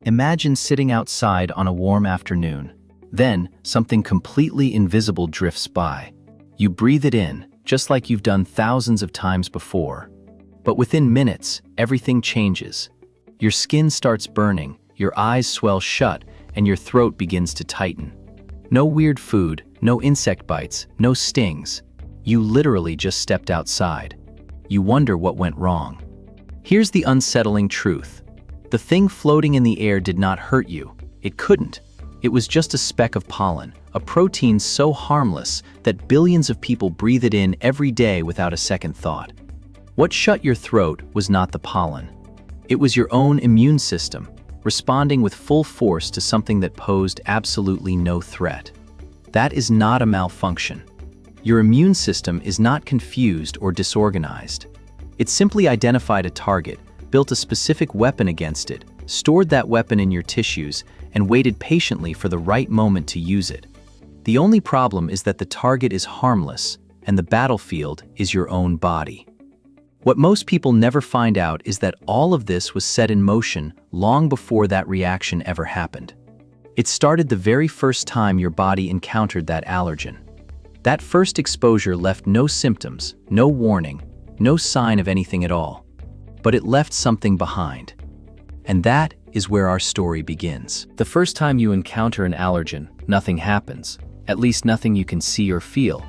Imagine sitting outside on a warm afternoon. Then, something completely invisible drifts by. You breathe it in, just like you've done thousands of times before. But within minutes, everything changes. Your skin starts burning, your eyes swell shut, and your throat begins to tighten. No weird food, no insect bites, no stings. You literally just stepped outside. You wonder what went wrong. Here's the unsettling truth. The thing floating in the air did not hurt you. It couldn't. It was just a speck of pollen, a protein so harmless that billions of people breathe it in every day without a second thought. What shut your throat was not the pollen. It was your own immune system, responding with full force to something that posed absolutely no threat. That is not a malfunction. Your immune system is not confused or disorganized. It simply identified a target, built a specific weapon against it, stored that weapon in your tissues, and waited patiently for the right moment to use it. The only problem is that the target is harmless, and the battlefield is your own body. What most people never find out is that all of this was set in motion long before that reaction ever happened. It started the very first time your body encountered that allergen. That first exposure left no symptoms, no warning, no sign of anything at all. But it left something behind. And that is where our story begins. The first time you encounter an allergen, nothing happens. At least nothing you can see or feel.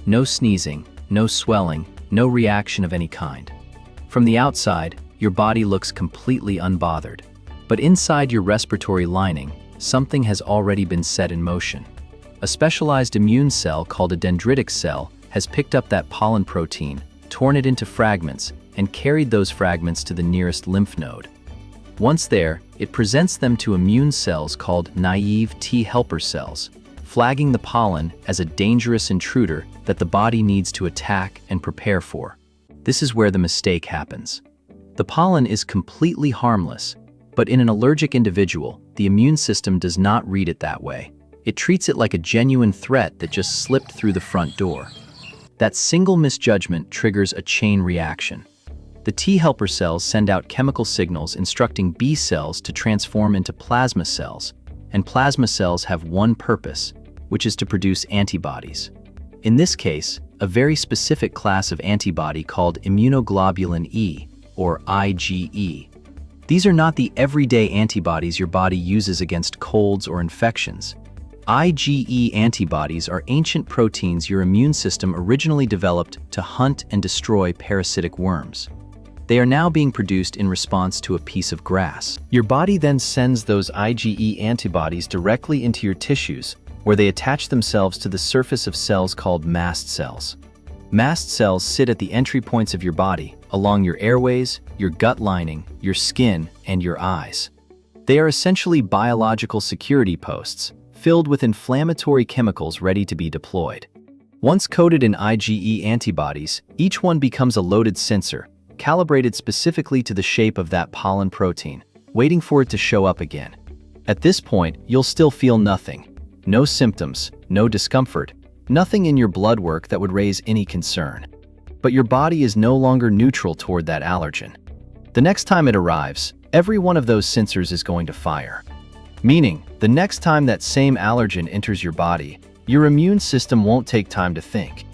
No sneezing, no swelling, no reaction of any kind. From the outside, your body looks completely unbothered. But inside your respiratory lining, something has already been set in motion. A specialized immune cell called a dendritic cell has picked up that pollen protein, torn it into fragments, and carried those fragments to the nearest lymph node. Once there, it presents them to immune cells called naive T helper cells, flagging the pollen as a dangerous intruder that the body needs to attack and prepare for. This is where the mistake happens. The pollen is completely harmless, but in an allergic individual, the immune system does not read it that way. It treats it like a genuine threat that just slipped through the front door. That single misjudgment triggers a chain reaction. The T helper cells send out chemical signals instructing B cells to transform into plasma cells, and plasma cells have one purpose, which is to produce antibodies. In this case, a very specific class of antibody called immunoglobulin E, or IgE. These are not the everyday antibodies your body uses against colds or infections. IgE antibodies are ancient proteins your immune system originally developed to hunt and destroy parasitic worms. They are now being produced in response to a piece of grass. Your body then sends those IgE antibodies directly into your tissues, where they attach themselves to the surface of cells called mast cells. Mast cells sit at the entry points of your body, along your airways, your gut lining, your skin, and your eyes. They are essentially biological security posts, filled with inflammatory chemicals ready to be deployed. Once coated in IgE antibodies, each one becomes a loaded sensor, calibrated specifically to the shape of that pollen protein, waiting for it to show up again. At this point, you'll still feel nothing. No symptoms, no discomfort, nothing in your blood work that would raise any concern. But your body is no longer neutral toward that allergen. The next time it arrives, every one of those sensors is going to fire. Meaning, the next time that same allergen enters your body, your immune system won't take time to think.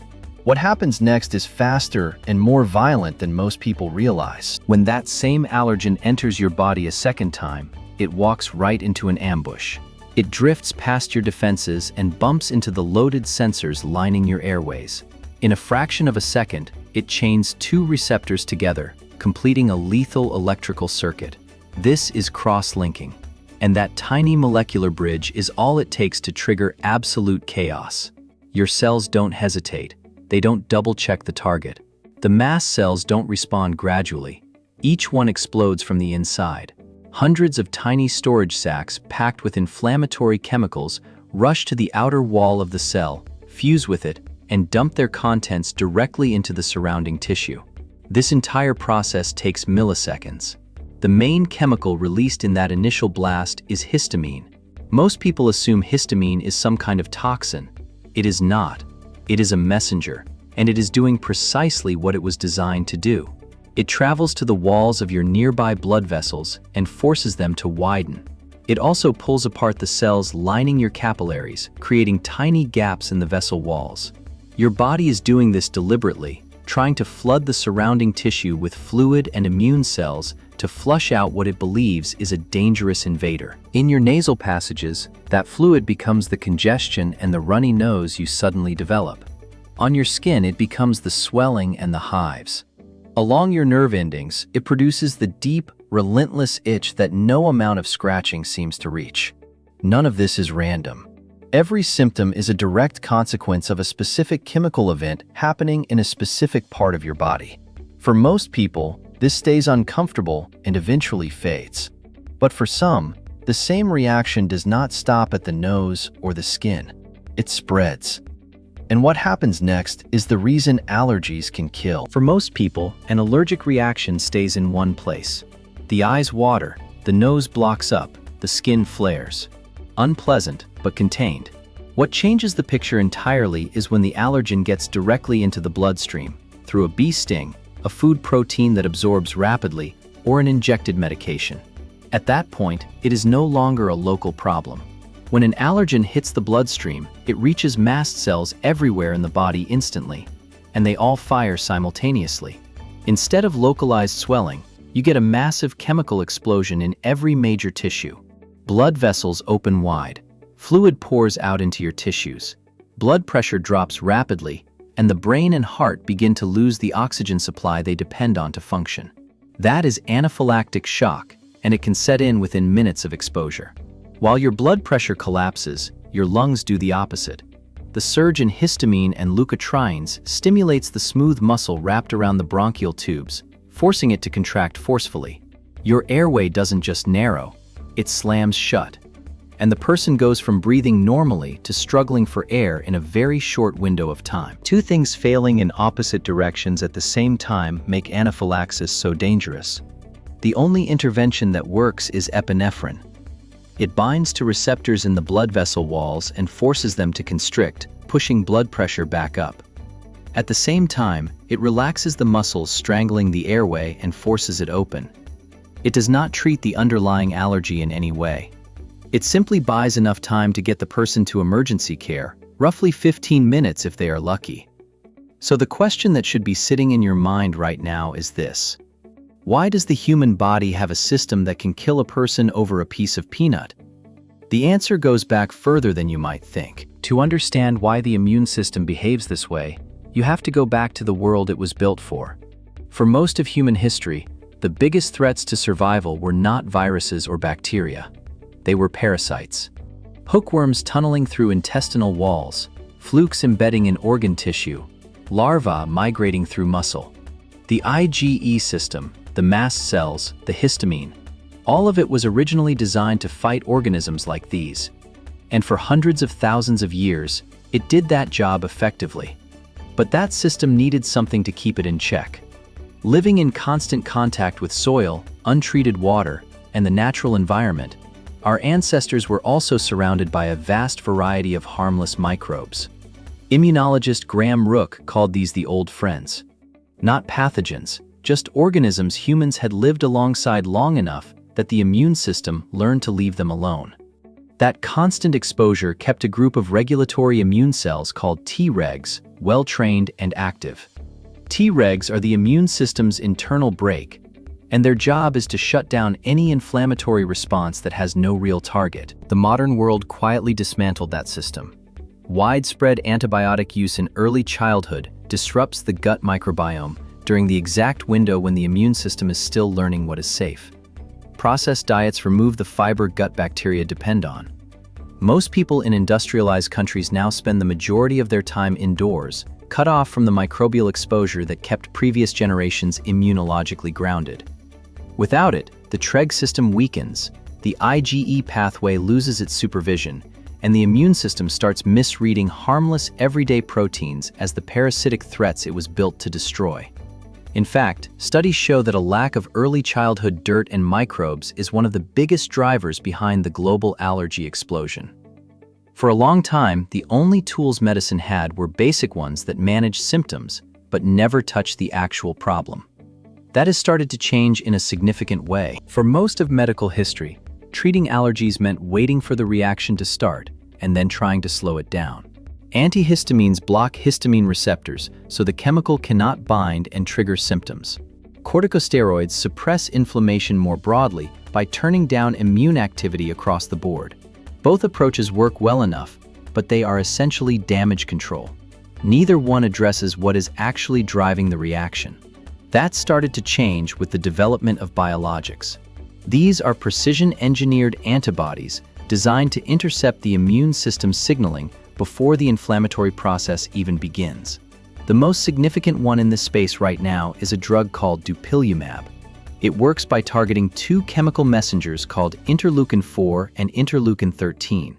What happens next is faster and more violent than most people realize. When that same allergen enters your body a second time, it walks right into an ambush. It drifts past your defenses and bumps into the loaded sensors lining your airways. In a fraction of a second, it chains two receptors together, completing a lethal electrical circuit. This is cross-linking, and that tiny molecular bridge is all it takes to trigger absolute chaos. Your cells don't hesitate. They don't double-check the target. The mast cells don't respond gradually. Each one explodes from the inside. Hundreds of tiny storage sacs packed with inflammatory chemicals rush to the outer wall of the cell, fuse with it, and dump their contents directly into the surrounding tissue. This entire process takes milliseconds. The main chemical released in that initial blast is histamine. Most people assume histamine is some kind of toxin. It is not. It is a messenger, and it is doing precisely what it was designed to do. It travels to the walls of your nearby blood vessels and forces them to widen. It also pulls apart the cells lining your capillaries, creating tiny gaps in the vessel walls. Your body is doing this deliberately, trying to flood the surrounding tissue with fluid and immune cells to flush out what it believes is a dangerous invader. In your nasal passages, that fluid becomes the congestion and the runny nose you suddenly develop. On your skin, it becomes the swelling and the hives. Along your nerve endings, it produces the deep, relentless itch that no amount of scratching seems to reach. None of this is random. Every symptom is a direct consequence of a specific chemical event happening in a specific part of your body. For most people, this stays uncomfortable and eventually fades. But for some, the same reaction does not stop at the nose or the skin. It spreads. And what happens next is the reason allergies can kill. For most people, an allergic reaction stays in one place. The eyes water, the nose blocks up, the skin flares. Unpleasant, but contained. What changes the picture entirely is when the allergen gets directly into the bloodstream, through a bee sting, a food protein that absorbs rapidly, or an injected medication. At that point, it is no longer a local problem. When an allergen hits the bloodstream, it reaches mast cells everywhere in the body instantly, and they all fire simultaneously. Instead of localized swelling, you get a massive chemical explosion in every major tissue. Blood vessels open wide. Fluid pours out into your tissues. Blood pressure drops rapidly, and the brain and heart begin to lose the oxygen supply they depend on to function. That is anaphylactic shock, and it can set in within minutes of exposure. While your blood pressure collapses, your lungs do the opposite. The surge in histamine and leukotrienes stimulates the smooth muscle wrapped around the bronchial tubes, forcing it to contract forcefully. Your airway doesn't just narrow, it slams shut. And the person goes from breathing normally to struggling for air in a very short window of time. Two things failing in opposite directions at the same time make anaphylaxis so dangerous. The only intervention that works is epinephrine. It binds to receptors in the blood vessel walls and forces them to constrict, pushing blood pressure back up. At the same time, it relaxes the muscles strangling the airway and forces it open. It does not treat the underlying allergy in any way. It simply buys enough time to get the person to emergency care, roughly 15 minutes if they are lucky. So the question that should be sitting in your mind right now is this: why does the human body have a system that can kill a person over a piece of peanut? The answer goes back further than you might think. To understand why the immune system behaves this way, you have to go back to the world it was built for. For most of human history, the biggest threats to survival were not viruses or bacteria. They were parasites. Hookworms tunneling through intestinal walls, flukes embedding in organ tissue, larvae migrating through muscle. The IgE system, the mast cells, the histamine, all of it was originally designed to fight organisms like these. And for hundreds of thousands of years, it did that job effectively. But that system needed something to keep it in check. Living in constant contact with soil, untreated water, and the natural environment, our ancestors were also surrounded by a vast variety of harmless microbes. Immunologist Graham Rook called these the old friends. Not pathogens, just organisms humans had lived alongside long enough that the immune system learned to leave them alone. That constant exposure kept a group of regulatory immune cells called Tregs well-trained and active. Tregs are the immune system's internal brake, and their job is to shut down any inflammatory response that has no real target. The modern world quietly dismantled that system. Widespread antibiotic use in early childhood disrupts the gut microbiome during the exact window when the immune system is still learning what is safe. Processed diets remove the fiber gut bacteria depend on. Most people in industrialized countries now spend the majority of their time indoors, cut off from the microbial exposure that kept previous generations immunologically grounded. Without it, the Treg system weakens, the IgE pathway loses its supervision, and the immune system starts misreading harmless everyday proteins as the parasitic threats it was built to destroy. In fact, studies show that a lack of early childhood dirt and microbes is one of the biggest drivers behind the global allergy explosion. For a long time, the only tools medicine had were basic ones that managed symptoms, but never touched the actual problem. That has started to change in a significant way. For most of medical history, Treating allergies meant waiting for the reaction to start and then trying to slow it down. Antihistamines block histamine receptors, so the chemical cannot bind and trigger symptoms. Corticosteroids suppress inflammation more broadly by turning down immune activity across the board. Both approaches work well enough, but they are essentially damage control. Neither one addresses what is actually driving the reaction. That started to change with the development of biologics. These are precision-engineered antibodies designed to intercept the immune system's signaling before the inflammatory process even begins. The most significant one in this space right now is a drug called dupilumab. It works by targeting two chemical messengers called interleukin-4 and interleukin-13.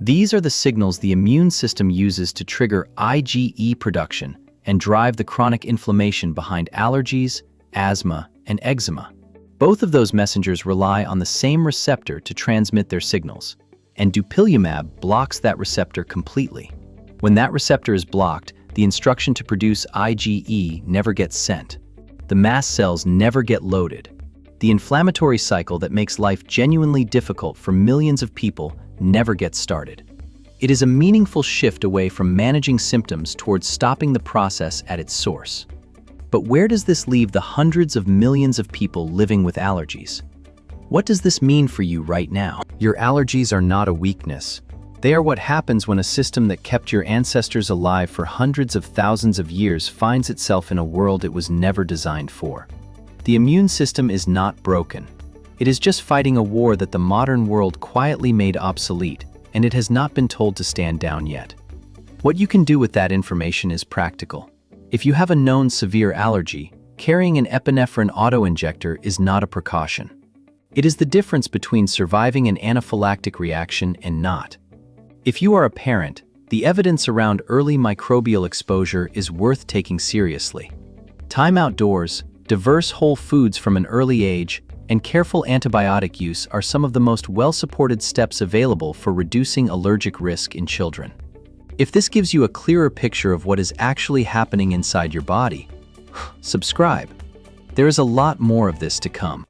These are the signals the immune system uses to trigger IgE production and drive the chronic inflammation behind allergies, asthma, and eczema. Both of those messengers rely on the same receptor to transmit their signals, and dupilumab blocks that receptor completely. When that receptor is blocked, the instruction to produce IgE never gets sent. The mast cells never get loaded. The inflammatory cycle that makes life genuinely difficult for millions of people never gets started. It is a meaningful shift away from managing symptoms towards stopping the process at its source. But where does this leave the hundreds of millions of people living with allergies? What does this mean for you right now? Your allergies are not a weakness. They are what happens when a system that kept your ancestors alive for hundreds of thousands of years finds itself in a world it was never designed for. The immune system is not broken. It is just fighting a war that the modern world quietly made obsolete, and it has not been told to stand down yet. What you can do with that information is practical. If you have a known severe allergy, carrying an epinephrine auto-injector is not a precaution. It is the difference between surviving an anaphylactic reaction and not. If you are a parent, the evidence around early microbial exposure is worth taking seriously. Time outdoors, diverse whole foods from an early age, and careful antibiotic use are some of the most well-supported steps available for reducing allergic risk in children. If this gives you a clearer picture of what is actually happening inside your body, subscribe. There is a lot more of this to come.